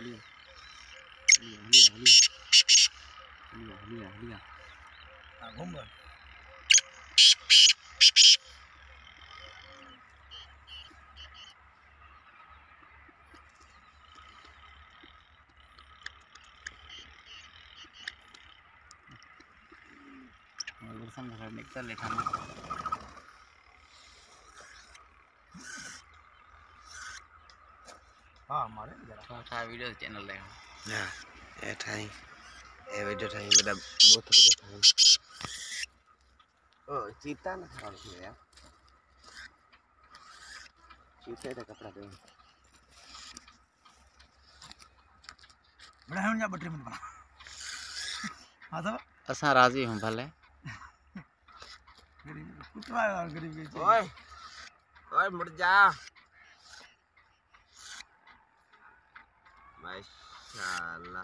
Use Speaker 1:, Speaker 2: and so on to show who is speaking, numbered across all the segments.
Speaker 1: लिया लिया लिया लिया लिया घूम रहा गुरसन घर निकल लेखा में हां हमारे जरा था वीडियो चैनल देखा हां ये ठाई ये वीडियो ठाई बड़ा बहुत वीडियो ठाई ओ चीता ना खराब हो गया चीते का कपड़ा दे बड़ा है ना बटरी में बना हां सब असा राजी हूं भले गरीब कुतरा गरीब के ओए ओए मुड़ जा माशाल्लाह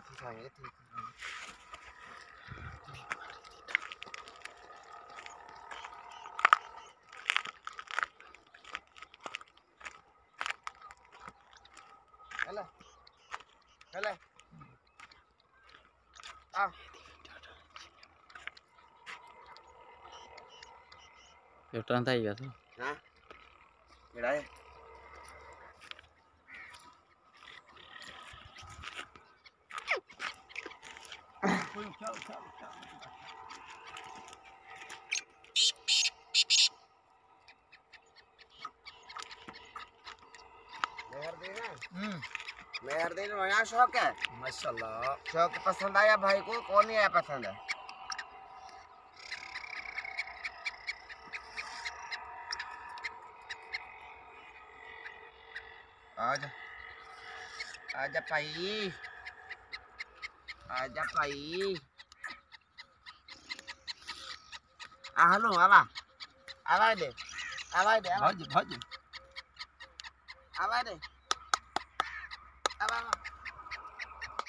Speaker 1: ठीक है ये ठीक हेलो हेलो आ Filtran tay gak tuh? Hah? Kira ya? Meherdeen यहाँ शौक है माशाल्लाह शौक पसंद आया भाई को कौन नहीं आया पसंद है आजा आजा भाई हेलो आवा आवाज दे भाज आवाज दे आवा